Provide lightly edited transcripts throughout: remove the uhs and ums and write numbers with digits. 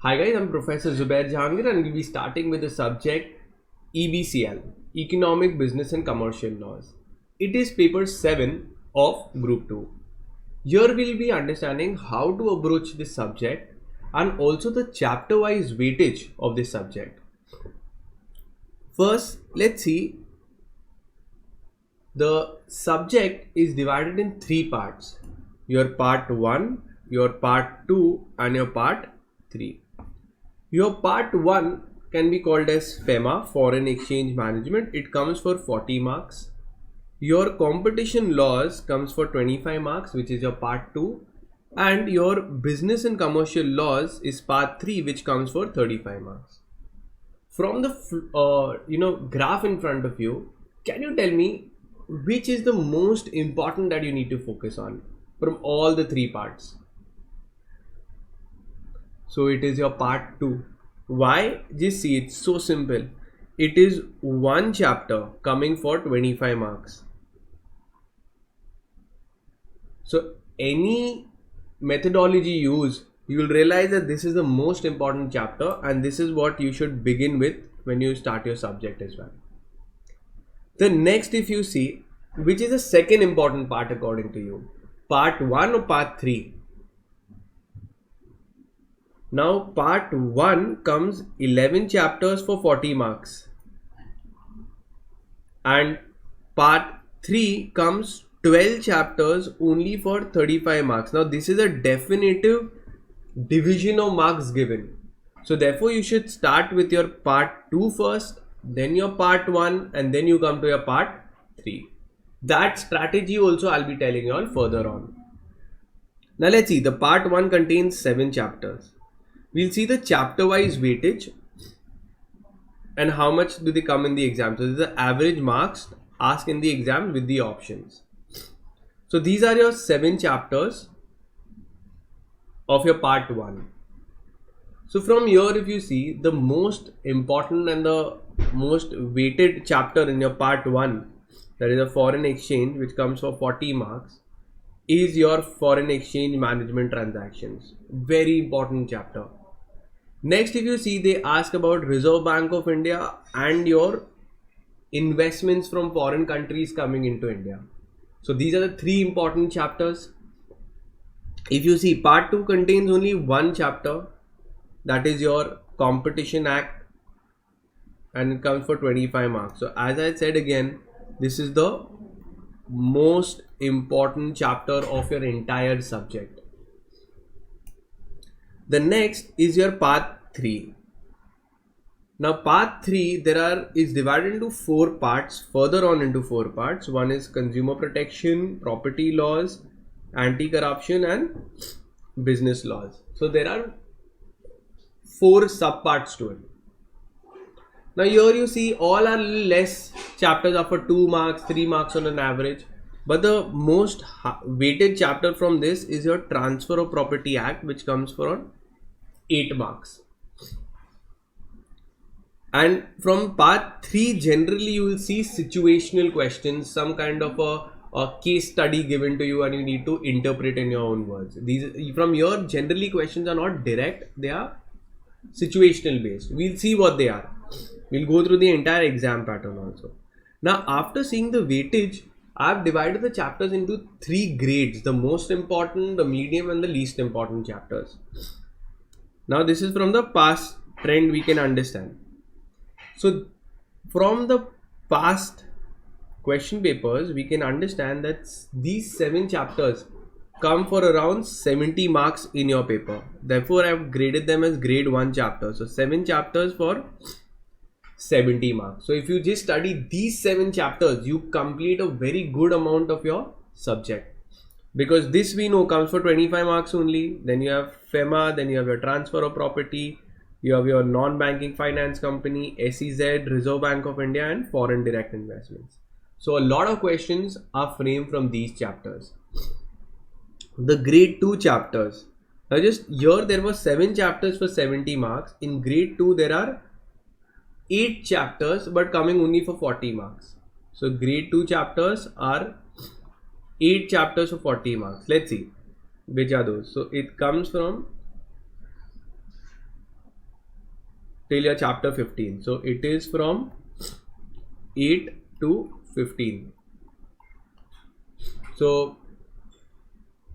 Hi guys, I'm Professor Zubair Jahangir and we'll be starting with the subject EBCL, Economic, Business and Commercial Laws. It is paper 7 of Group 2. Here we'll be understanding how to approach this subject and also the chapter-wise weightage of this subject. First, let's see. The subject is divided in 3 parts. Your part 1, your part 2 and your part 3. Your part 1 can be called as FEMA, Foreign Exchange Management. It comes for 40 marks. Your competition laws comes for 25 marks, which is your part 2. And your business and commercial laws is part 3, which comes for 35 marks. From the graph in front of you, can you tell me which is the most important that you need to focus on from all the 3 parts? So it is your part 2. Why? Just see, it's so simple. It is one chapter coming for 25 marks. So any methodology used, you will realize that this is the most important chapter and this is what you should begin with when you start your subject as well. The next, if you see, which is the second important part according to you, part 1 or part 3? Now part 1 comes 11 chapters for 40 marks and part 3 comes 12 chapters only for 35 marks. Now this is a definitive division of marks given. So therefore you should start with your part 2 first, then your part 1 and then you come to your part 3. That strategy also I'll be telling you all further on. Now let's see, the part 1 contains 7 chapters. We'll see the chapter wise weightage and how much do they come in the exam. So this is the average marks asked in the exam with the options. So these are your 7 chapters of your part 1. So from here, if you see, the most important and the most weighted chapter in your part 1, that is a foreign exchange, which comes for 40 marks, is your foreign exchange management transactions. Very important chapter. Next, if you see, they ask about Reserve Bank of India and your investments from foreign countries coming into India. So these are the 3 important chapters. If you see, part 2 contains only one chapter, that is your Competition Act, and it comes for 25 marks. So as I said again, this is the most important chapter of your entire subject. The next is your part 3. Now part 3 is divided into 4 parts, further on into 4 parts. One is consumer protection, property laws, anti-corruption and business laws. So there are 4 subparts to it. Now here you see all are less chapters are for 2 marks, 3 marks on an average. But the most weighted chapter from this is your Transfer of Property Act, which comes for 8 marks. And from part 3, generally you will see situational questions, some kind of a case study given to you and you need to interpret in your own words. These from here, generally questions are not direct, they are situational based. We'll see what they are. We'll go through the entire exam pattern also. Now after seeing the weightage, I've divided the chapters into 3 grades, the most important, the medium and the least important chapters. Now this is from the past trend we can understand. So from the past question papers, we can understand that these 7 chapters come for around 70 marks in your paper. Therefore, I have graded them as grade 1 chapter. So 7 chapters for 70 marks. So if you just study these 7 chapters, you complete a very good amount of your subject. Because this we know comes for 25 marks only. Then you have FEMA, then you have your transfer of property, you have your non-banking finance company, SEZ, Reserve Bank of India and foreign direct investments. So a lot of questions are framed from these chapters. The grade 2 chapters. Now just here there were 7 chapters for 70 marks. In grade 2 there are 8 chapters but coming only for 40 marks. So grade 2 chapters are 8 chapters for 40 marks. Let's see which are those. So it comes from till your chapter 15. So it is from 8 to 15. So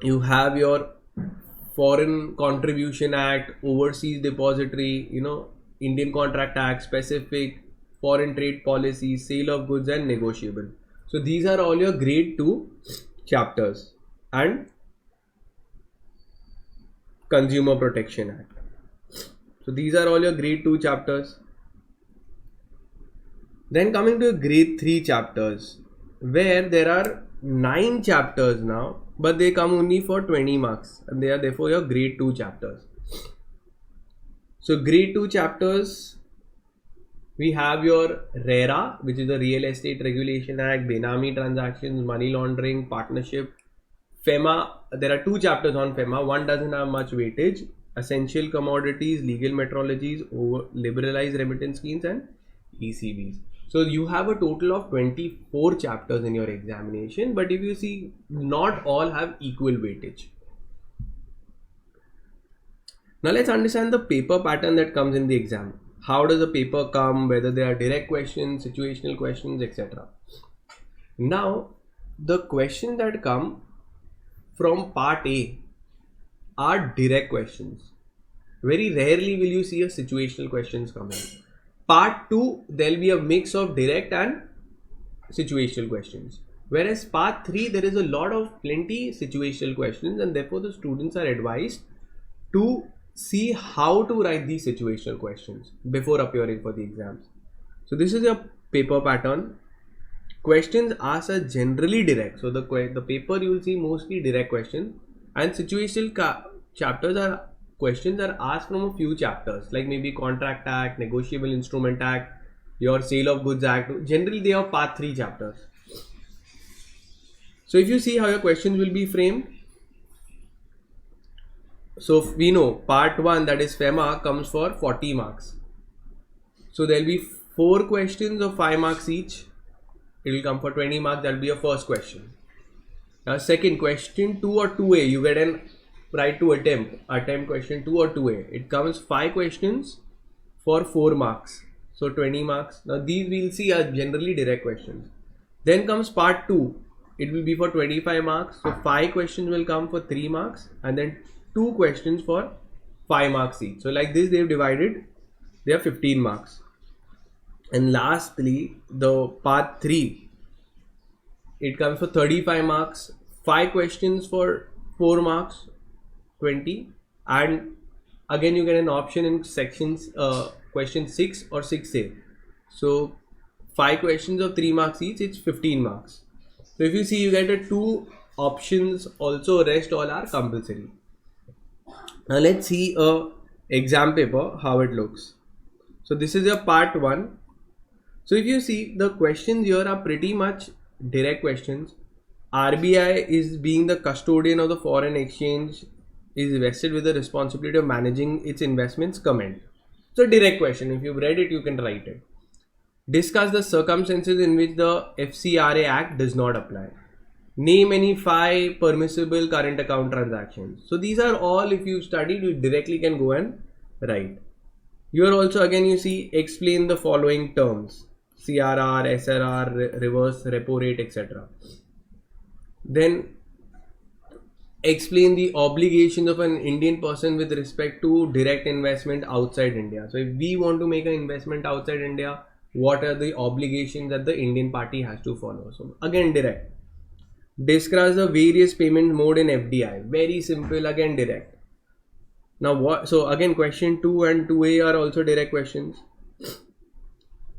you have your Foreign Contribution Act, Overseas Depository, Indian Contract Act, Specific, Foreign Trade Policy, Sale of Goods and Negotiable. So these are all your grade 2 chapters, and Consumer Protection Act. So these are all your grade 2 chapters. Then coming to grade 3 chapters, where there are 9 chapters now, but they come only for 20 marks, and they are therefore your grade 2 chapters. So grade 2 chapters, we have your RERA, which is the Real Estate Regulation Act, Benami Transactions, Money Laundering, Partnership. FEMA, there are 2 chapters on FEMA. One doesn't have much weightage. Essential Commodities, Legal Metrologies, Liberalized Remittance Schemes and ECBs. So you have a total of 24 chapters in your examination, but if you see, not all have equal weightage. Now let's understand the paper pattern that comes in the exam. How does the paper come, whether they are direct questions, situational questions, etc. Now, the questions that come from part A are direct questions. Very rarely will you see a situational questions coming. Part 2, there will be a mix of direct and situational questions. Whereas part 3, there is a lot of plenty situational questions, and therefore the students are advised to see how to write these situational questions before appearing for the exams. So this is your paper pattern. Questions asked are generally direct. So the paper you will see mostly direct questions, and situational chapters are questions are asked from a few chapters, like maybe Contract Act, Negotiable Instrument Act, your Sale of Goods Act. Generally they are part 3 chapters. So if you see how your questions will be framed, so we know part 1, that is FEMA, comes for 40 marks. So there will be 4 questions of 5 marks each. It will come for 20 marks. That will be your first question. Now second, question 2 or 2A, you get an right to attempt question 2 or 2A. It comes 5 questions for 4 marks. So 20 marks. Now these we'll see are generally direct questions. Then comes part 2. It will be for 25 marks. So 5 questions will come for 3 marks, and then 2 questions for 5 marks each. So like this they've divided, they are 15 marks. And lastly, the part 3, it comes for 35 marks, 5 questions for 4 marks, 20, and again you get an option in sections question 6 or 6A. So 5 questions of 3 marks each, it's 15 marks. So if you see, you get a 2 options also, rest all are compulsory. Now let's see a exam paper, how it looks. So this is your part 1. So if you see, the questions here are pretty much direct questions. RBI is being the custodian of the foreign exchange, is vested with the responsibility of managing its investments, comment. So direct question, if you've read it, you can write it. Discuss the circumstances in which the FCRA Act does not apply. Name any 5 permissible current account transactions. So these are all, if you studied, you directly can go and write. Here also again you see, explain the following terms: CRR, SRR, reverse repo rate, etc. Then explain the obligations of an Indian person with respect to direct investment outside India. So if we want to make an investment outside India, what are the obligations that the Indian party has to follow? So again direct. Discuss the various payment mode in FDI. Very simple, again direct. Now what? So again question 2 and 2A are also direct questions.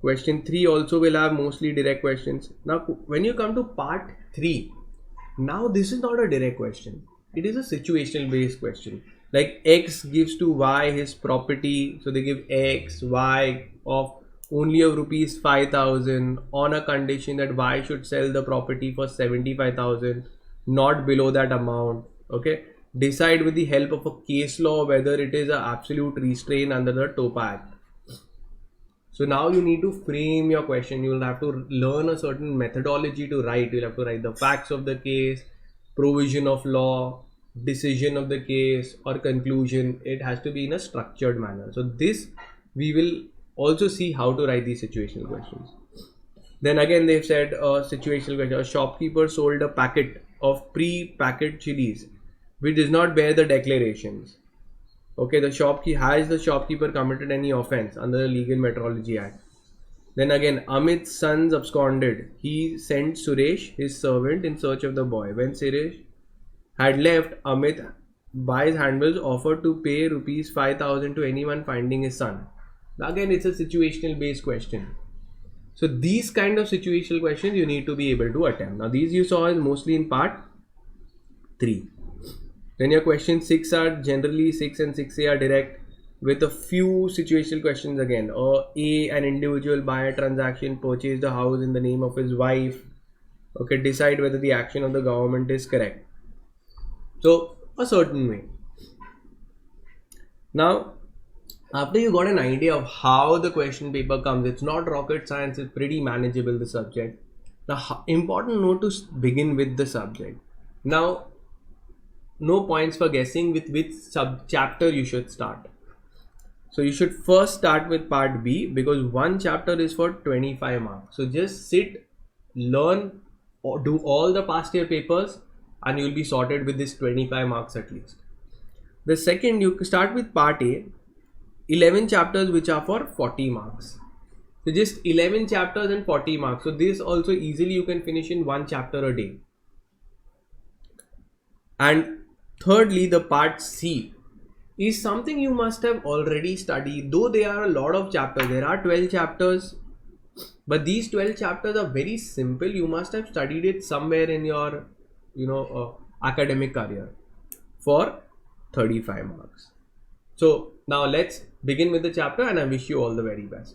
Question 3 also will have mostly direct questions. Now when you come to part 3, now this is not a direct question. It is a situational based question. Like X gives to Y his property. So they give X, Y of only of rupees 5,000 on a condition that Y should sell the property for 75,000, not below that amount. Okay. Decide with the help of a case law whether it is an absolute restraint under the TOPA Act. So now you need to frame your question. You will have to learn a certain methodology to write. You'll have to write the facts of the case, provision of law, decision of the case, or conclusion. It has to be in a structured manner. So this we will also see how to write these situational questions. Then again they've said a situational question: a shopkeeper sold a packet of pre-packed chilies which does not bear the declarations. Okay, the shopkeeper committed any offense under the Legal Metrology Act? Then again, Amit's sons absconded. He sent Suresh, his servant, in search of the boy. When Suresh had left, Amit, by his handbills, offered to pay rupees 5,000 to anyone finding his son. Again, it's a situational based question. So these kind of situational questions you need to be able to attempt. Now these you saw is mostly in part 3. Then your question 6 are generally 6 and 6A are direct, with a few situational questions again. A, an individual buy a transaction, purchase the house in the name of his wife. Okay, decide whether the action of the government is correct. So a certain way. Now, after you got an idea of how the question paper comes, it's not rocket science, it's pretty manageable, the subject. Now, important note to begin with the subject. Now, no points for guessing with which sub chapter you should start. So you should first start with part B, because one chapter is for 25 marks. So just sit, learn, or do all the past year papers, and you'll be sorted with this 25 marks at least. The second, you start with part A, 11 chapters which are for 40 marks. So just 11 chapters and 40 marks. So this also easily you can finish in one chapter a day. And thirdly, the part C is something you must have already studied, though there are a lot of chapters. There are 12 chapters, but these 12 chapters are very simple. You must have studied it somewhere in your academic career for 35 marks. So now let's begin with the chapter, and I wish you all the very best.